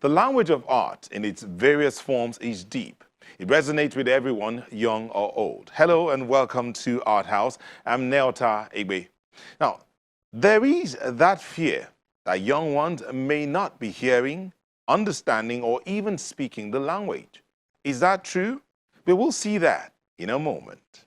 The language of art in its various forms is deep. It resonates with everyone, young or old. Hello and welcome to Art House. I'm Neota Egbe. Now, there is that fear that young ones may not be hearing, understanding, or even speaking the language. Is that true? We will see that in a moment.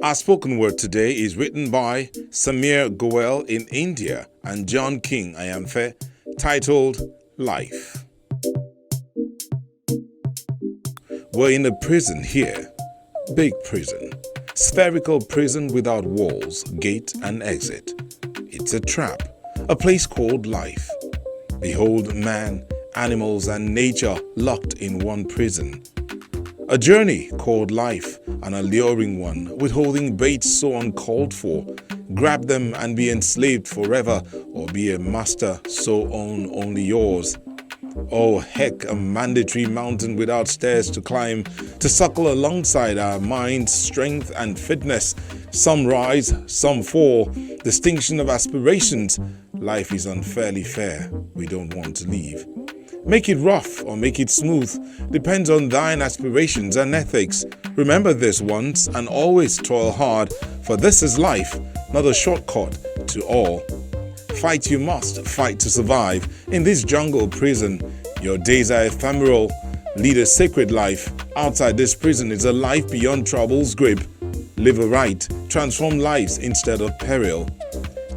Our spoken word today is written by Samir Goel in India and John King Ayamfe, titled Life. We're in a prison here. Big prison. Spherical prison without walls, gate and exit. It's a trap, a place called life. Behold man, animals and nature locked in one prison. A journey called life, an alluring one, withholding baits so uncalled for. Grab them and be enslaved forever, or be a master so own only yours. Oh heck, a mandatory mountain without stairs to climb, to suckle alongside our mind's strength and fitness. Some rise, some fall, distinction of aspirations. Life is unfairly fair, we don't want to leave. Make it rough or make it smooth, depends on thine aspirations and ethics. Remember this once and always toil hard, for this is life, not a shortcut to all. Fight you must, fight to survive. In this jungle prison, your days are ephemeral. Lead a sacred life. Outside this prison is a life beyond trouble's grip. Live aright, transform lives instead of peril.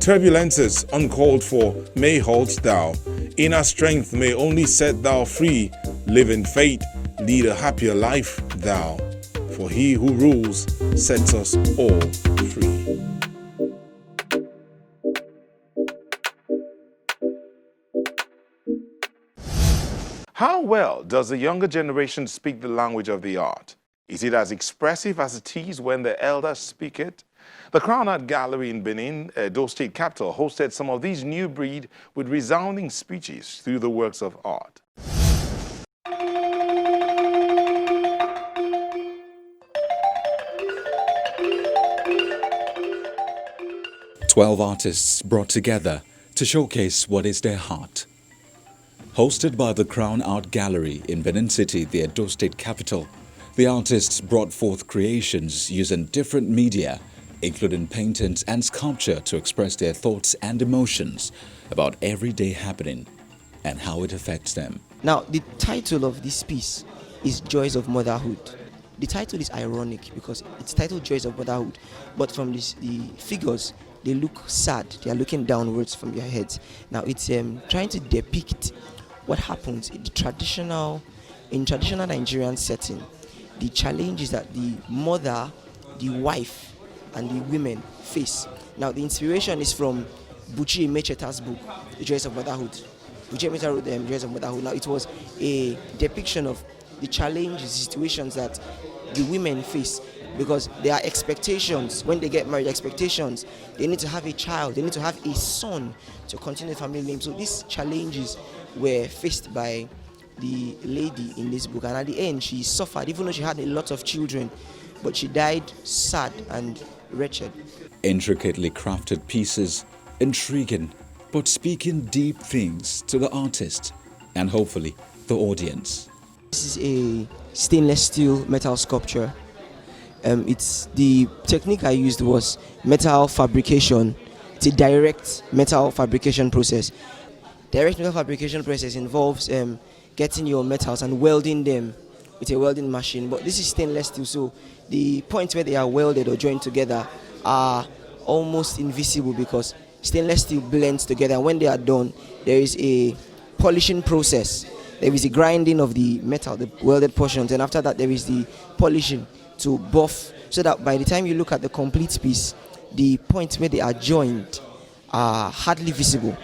Turbulences uncalled for may halt thou. Inner strength may only set thou free. Live in faith, lead a happier life thou. For he who rules sets us all free. How well does the younger generation speak the language of the art? Is it as expressive as it is when the elders speak it? The Crown Art Gallery in Benin, Edo State capital, hosted some of these new breed with resounding speeches through the works of art. "12 artists brought together to showcase what is their heart." Hosted by the Crown Art Gallery in Benin City, the Edo State capital, the artists brought forth creations using different media, including paintings and sculpture, to express their thoughts and emotions about everyday happening and how it affects them. Now, the title of this piece is Joys of Motherhood. The title is ironic because it's titled Joys of Motherhood, but from the figures, they look sad. They are looking downwards from their heads. Now, it's trying to depict what happens in traditional Nigerian setting. The challenges that the mother, the wife, and the women face. Now, the inspiration is from Buchi Emecheta's book, The Joys of Motherhood. Buchi Emecheta wrote The Joys of Motherhood. Now, it was a depiction of the challenges, situations that the women face, because there are expectations. When they get married, expectations, they need to have a child, they need to have a son to continue the family name. So these challenges were faced by the lady in this book, and at the end she suffered, even though she had a lot of children, but she died sad and wretched. Intricately crafted pieces, intriguing, but speaking deep things to the artist and hopefully the audience. This is a stainless steel metal sculpture. It's the technique I used was metal fabrication. It's a direct metal fabrication process. Direct metal fabrication process involves getting your metals and welding them with a welding machine, but this is stainless steel, so the points where they are welded or joined together are almost invisible because stainless steel blends together. When they are done, there is a polishing process. There is a grinding of the metal, the welded portions, and after that there is the polishing to buff, so that by the time you look at the complete piece, the points where they are joined are hardly visible.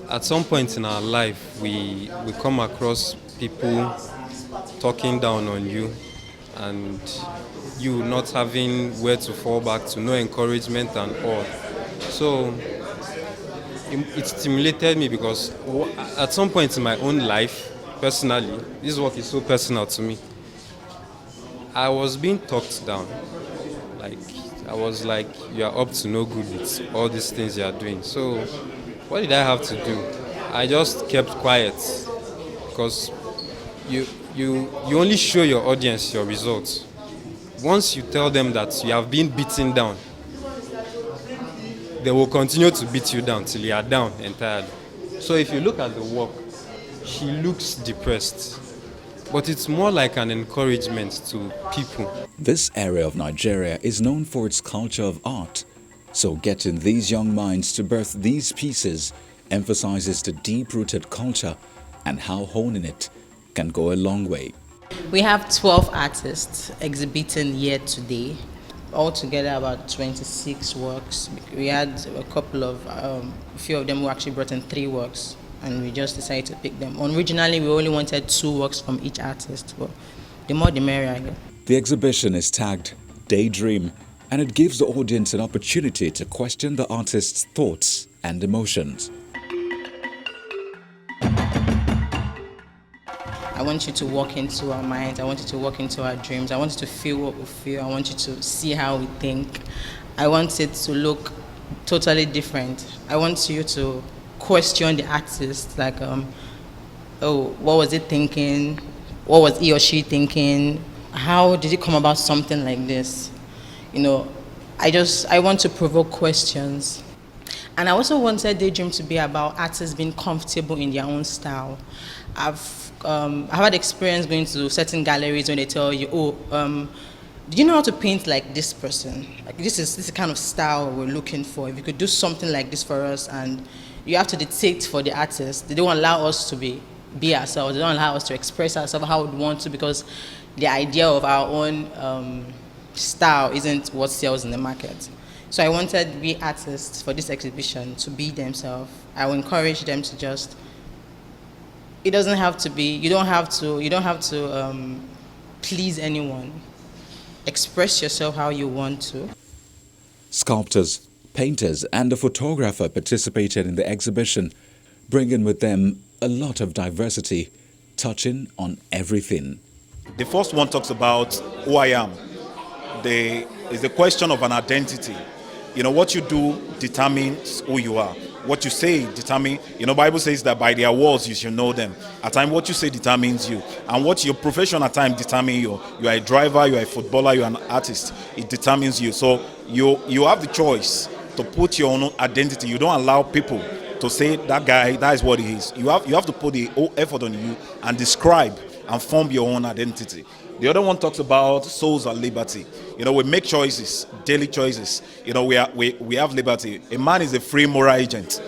At some point in our life, we come across people talking down on you and you not having where to fall back to, no encouragement and all. So it stimulated me because at some point in my own life, personally, this work is so personal to me. I was being talked down. Like I was like, you are up to no good with all these things you are doing. So what did I have to do? I just kept quiet because you only show your audience your results. Once you tell them that you have been beaten down, they will continue to beat you down till you are down entirely. So if you look at the work, she looks depressed. But it's more like an encouragement to people. This area of Nigeria is known for its culture of art. So getting these young minds to birth these pieces emphasizes the deep-rooted culture and how honing it can go a long way. We have 12 artists exhibiting here today. Altogether about 26 works. We had a couple of, a few of them who actually brought in 3 works, and we just decided to pick them. Originally, we only wanted 2 works from each artist, but the more the merrier, I guess. The exhibition is tagged Daydream, and it gives the audience an opportunity to question the artist's thoughts and emotions. I want you to walk into our minds. I want you to walk into our dreams. I want you to feel what we feel. I want you to see how we think. I want it to look totally different. I want you to question the artist, like, oh, what was it thinking? What was he or she thinking? How did it come about something like this? You know, I want to provoke questions. And I also wanted Daydream to be about artists being comfortable in their own style. I've had experience going to certain galleries when they tell you, oh, do you know how to paint like this person? Like this is the kind of style we're looking for. If you could do something like this for us, and you have to dictate for the artist. They don't allow us to be ourselves. They don't allow us to express ourselves how we want to, because the idea of our own style isn't what sells in the market. So I wanted we artists for this exhibition to be themselves. I will encourage them to just. It doesn't have to be. You don't have to please anyone. Express yourself how you want to. Sculptors, painters, and a photographer participated in the exhibition, bringing with them a lot of diversity, touching on everything. The first one talks about who I am. It's the question of an identity. You know, what you do determines who you are. What you say determines, Bible says that by their words you should know them. At times what you say determines you. And what your profession at times determines you. You are a driver, you are a footballer, you are an artist. It determines you. So you have the choice to put your own identity. You don't allow people to say that guy, that is what he is. You have to put the whole effort on you and describe and form your own identity. The other one talks about souls and liberty. We make choices, daily choices. We have liberty. A man is a free moral agent.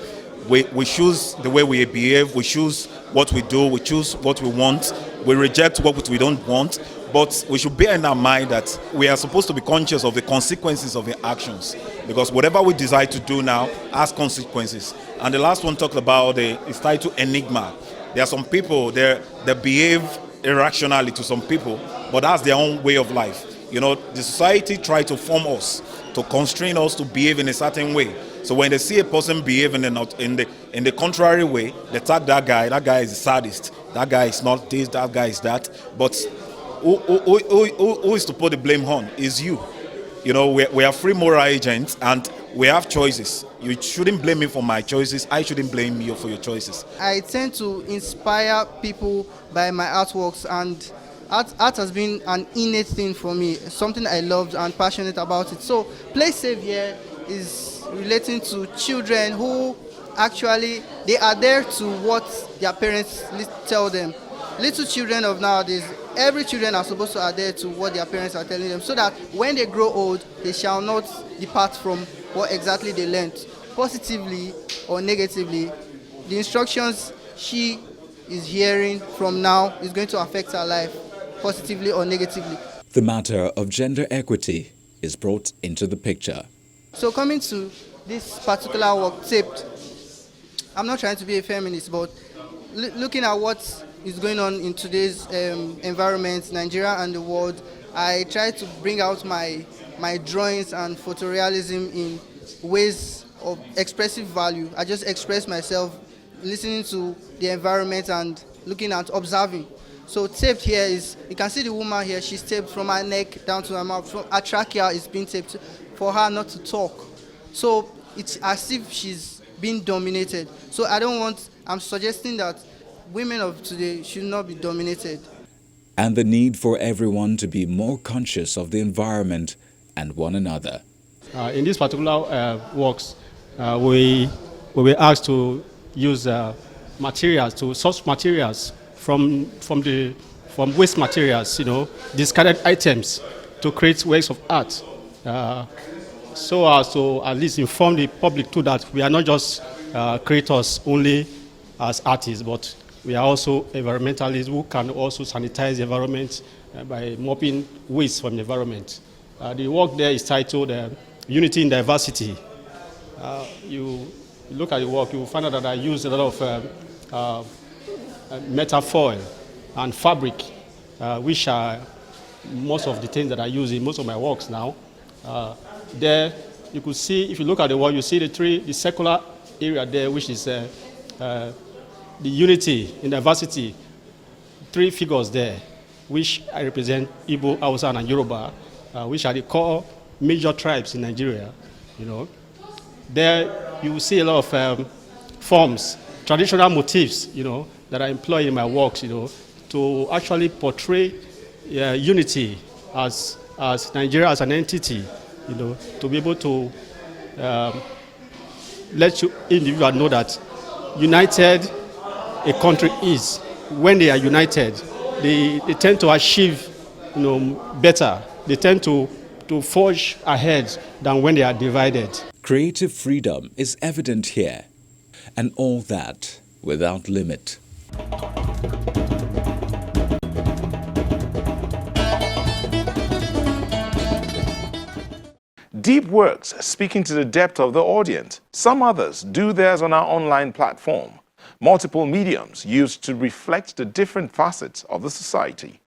We choose the way we behave. We choose what we do. We choose what we want. We reject what we don't want. But we should bear in our mind that we are supposed to be conscious of the consequences of the actions, because whatever we decide to do now has consequences. And the last one talks about it's titled Enigma. There are some people they behave irrationally to some people, but that's their own way of life. The society tries to form us, to constrain us to behave in a certain way. So when they see a person behaving in the contrary way, they tag that guy. That guy is a sadist. That guy is not this. That guy is that. But who is to put the blame on? Is you. We are free moral agents and we have choices. You shouldn't blame me for my choices. I shouldn't blame you for your choices. I tend to inspire people by my artworks, and art has been an innate thing for me, something I loved and passionate about it. So Play Safe here is relating to children who actually, they adhere to what their parents tell them. Little children of nowadays, every children are supposed to adhere to what their parents are telling them, so that when they grow old, they shall not depart from what exactly they learned, positively or negatively. The instructions she is hearing from now is going to affect her life, positively or negatively. The matter of gender equity is brought into the picture. So coming to this particular work, Taped, I'm not trying to be a feminist, but looking at what is going on in today's environment, Nigeria and the world, I try to bring out my drawings and photorealism in ways of expressive value. I just express myself listening to the environment and looking at observing. So taped here is, you can see the woman here, she's taped from her neck down to her mouth. Her trachea is being taped. for her not to talk. So it's as if she's being dominated. So I'm suggesting that women of today should not be dominated. And the need for everyone to be more conscious of the environment and one another. In this particular works, we were asked to use materials, to source materials from waste materials, discarded items, to create works of art, so as to at least inform the public too that we are not just creators only as artists, but we are also environmentalists who can also sanitize the environment by mopping waste from the environment. The work there is titled Unity in Diversity. You look at the work, you will find out that I use a lot of metal foil and fabric, which are most of the things that I use in most of my works now. There, you could see, if you look at the wall, you see the circular area there, which is the unity in diversity. 3 figures there, which I represent Igbo, Hausa, and Yoruba, which are the core major tribes in Nigeria. There you will see a lot of forms, traditional motifs, that I employ in my works, to actually portray unity as Nigeria as an entity, to be able to let you individuals know that united a country is. When they are united, they tend to achieve, better. They tend to forge ahead than when they are divided. Creative freedom is evident here, and all that without limit. Deep works speaking to the depth of the audience. Some others do theirs on our online platform. Multiple mediums used to reflect the different facets of the society.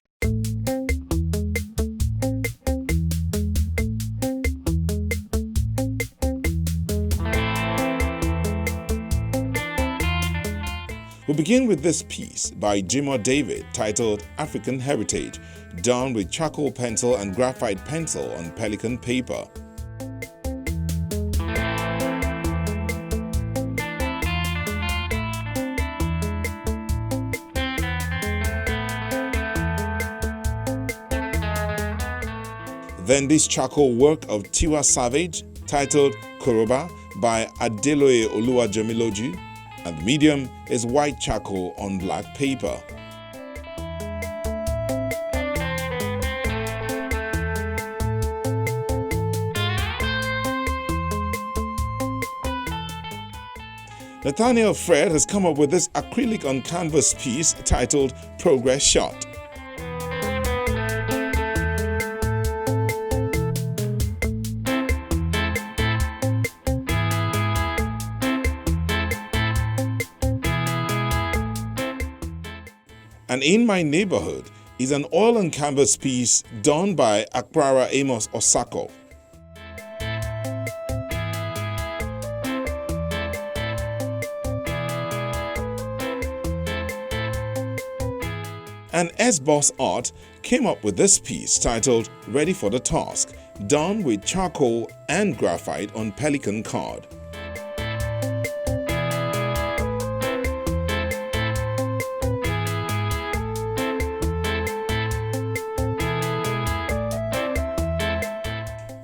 We begin with this piece by Jimoh David titled African Heritage, done with charcoal pencil and graphite pencil on pelican paper. Then this charcoal work of Tiwa Savage titled Koroba by Adeloye Oluwajemiloju, and the medium is white charcoal on black paper. Nathaniel Fred has come up with this acrylic on canvas piece titled Progress Shot. And In My Neighborhood is an oil and canvas piece done by Akpara Amos Osako. And S-Boss Art came up with this piece titled Ready for the Task, done with charcoal and graphite on pelican card.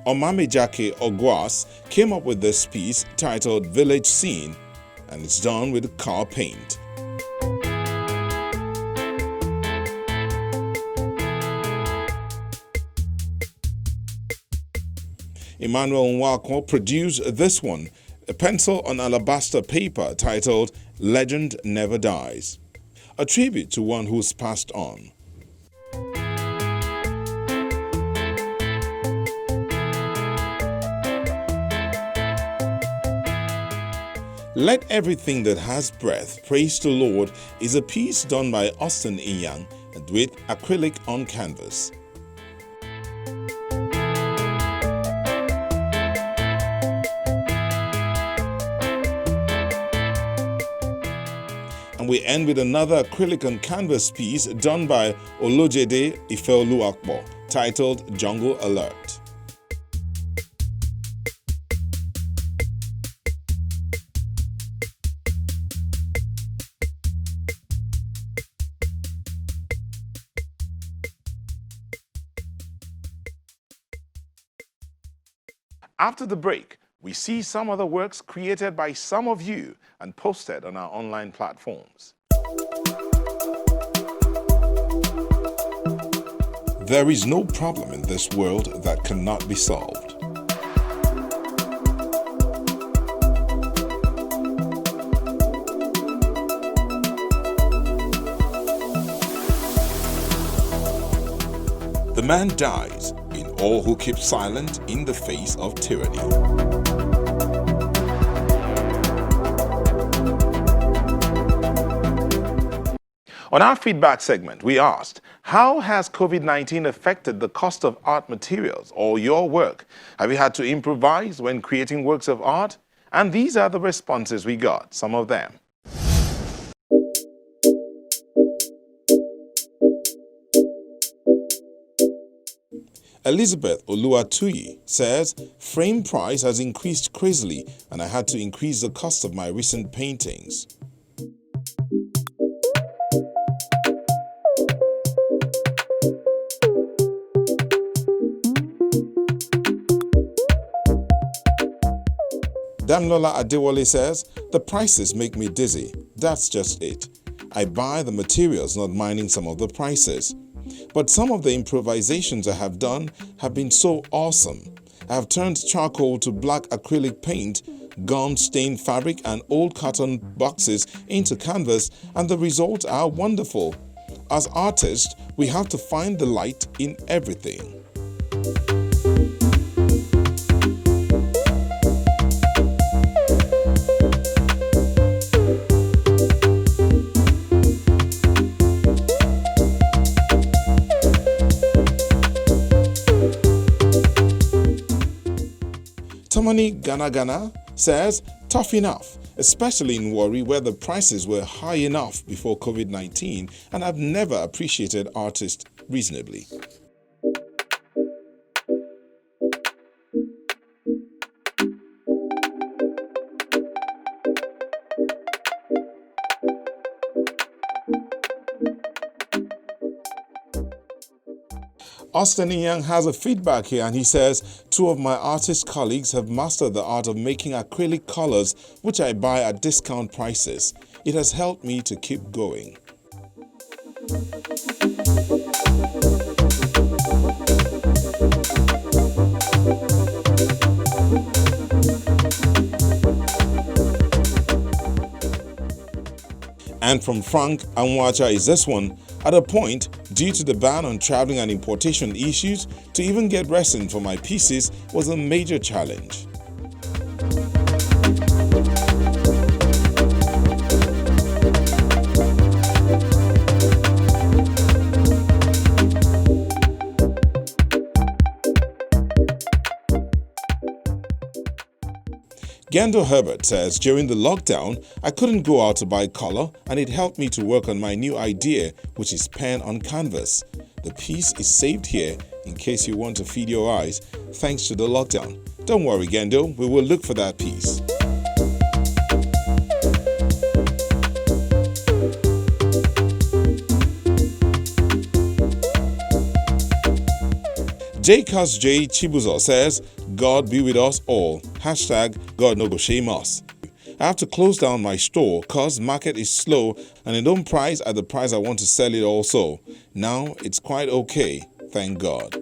Omamejake Ogwas came up with this piece titled Village Scene, and it's done with car paint. Emmanuel Nwako produced this one, a pencil on alabaster paper titled Legend Never Dies, a tribute to one who's passed on. Let Everything That Has Breath Praise the Lord is a piece done by Austin Inyang and with acrylic on canvas. And we end with another acrylic on canvas piece done by Olojede Ifeoluakpo titled Jungle Alert. After the break, we see some of the works created by some of you and posted on our online platforms. There is no problem in this world that cannot be solved. The man dies in all who keep silent in the face of tyranny. On our feedback segment, we asked, how has COVID-19 affected the cost of art materials or your work? Have you had to improvise when creating works of art? And these are the responses we got, some of them. Elizabeth Oluwatuyi says, frame price has increased crazily and I had to increase the cost of my recent paintings. Damlola Adewale says, the prices make me dizzy. That's just it. I buy the materials, not minding some of the prices. But some of the improvisations I have done have been so awesome. I have turned charcoal to black acrylic paint, gum stained fabric and old carton boxes into canvas, and the results are wonderful. As artists, we have to find the light in everything. Tamani Gana says, tough enough, especially in Warri where the prices were high enough before COVID-19 and I've never appreciated artists reasonably. Austin Young has a feedback here and he says, two of my artist colleagues have mastered the art of making acrylic colors which I buy at discount prices. It has helped me to keep going. And from Frank Anwacha is this one. At a point, due to the ban on traveling and importation issues, to even get resin for my pieces was a major challenge. Gando Herbert says, during the lockdown, I couldn't go out to buy color and it helped me to work on my new idea, which is pen on canvas. The piece is saved here in case you want to feed your eyes thanks to the lockdown. Don't worry, Gando, we will look for that piece. Jcus J. Chibuzo says, God be with us all. Hashtag God no go shame us. I have to close down my store cause market is slow and I don't price at the price I want to sell it also. Now it's quite okay, thank God.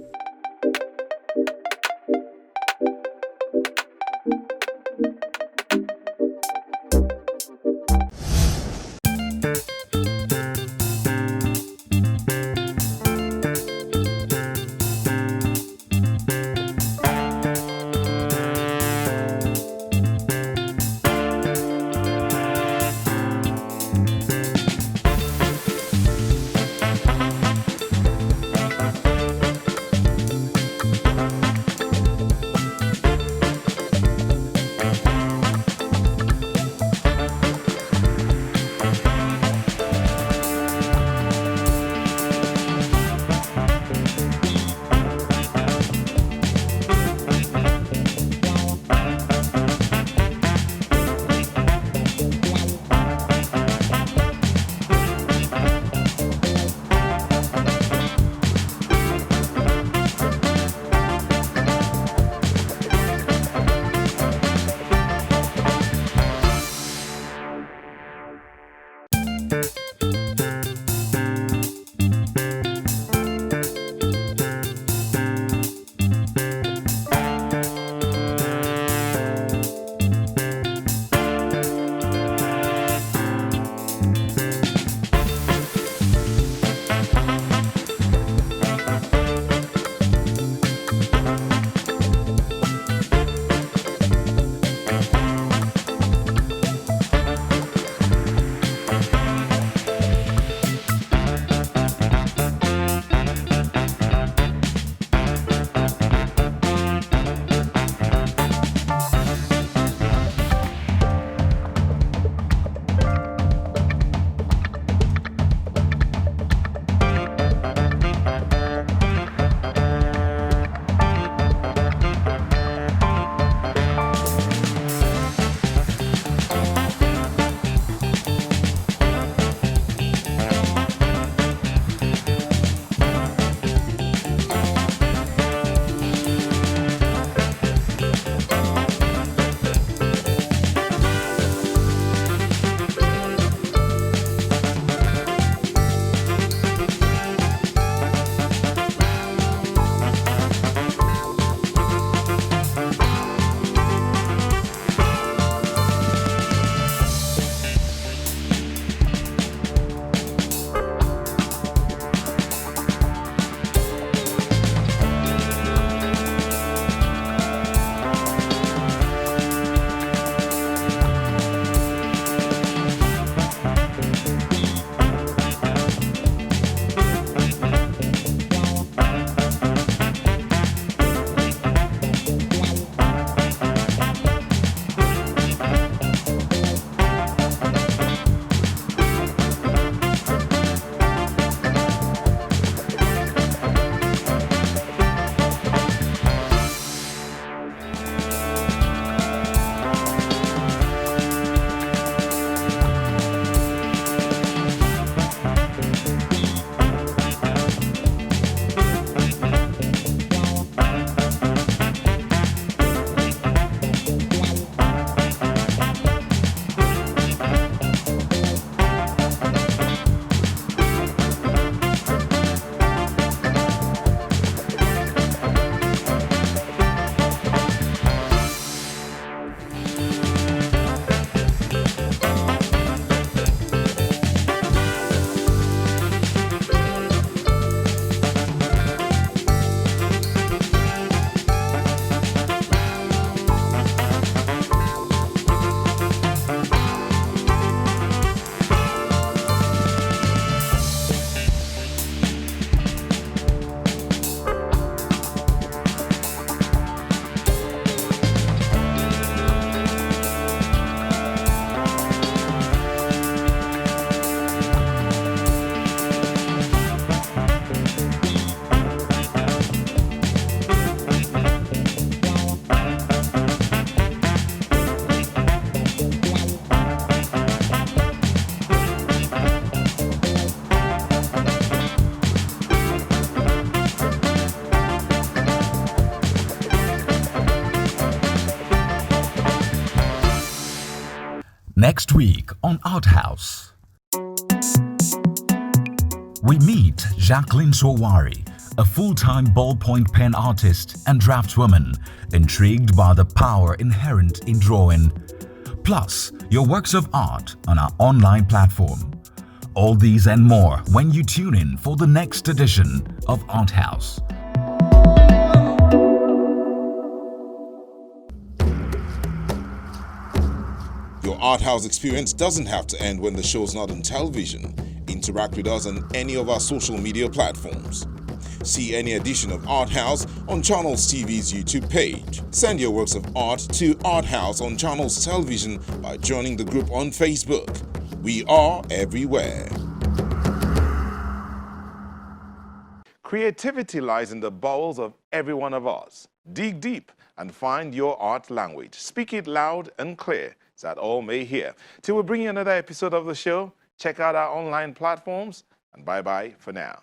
Next week on Art House, we meet Jacqueline Sowari, a full-time ballpoint pen artist and draftswoman, intrigued by the power inherent in drawing. Plus, your works of art on our online platform. All these and more when you tune in for the next edition of Art House. Your Art House experience doesn't have to end when the show's not on television. Interact with us on any of our social media platforms. See any edition of Art House on Channels TV's YouTube page. Send your works of art to Art House on Channels Television by joining the group on Facebook. We are everywhere. Creativity lies in the bowels of every one of us. Dig deep and find your art language. Speak it loud and clear so that all may hear. Till we bring you another episode of the show, check out our online platforms, and bye-bye for now.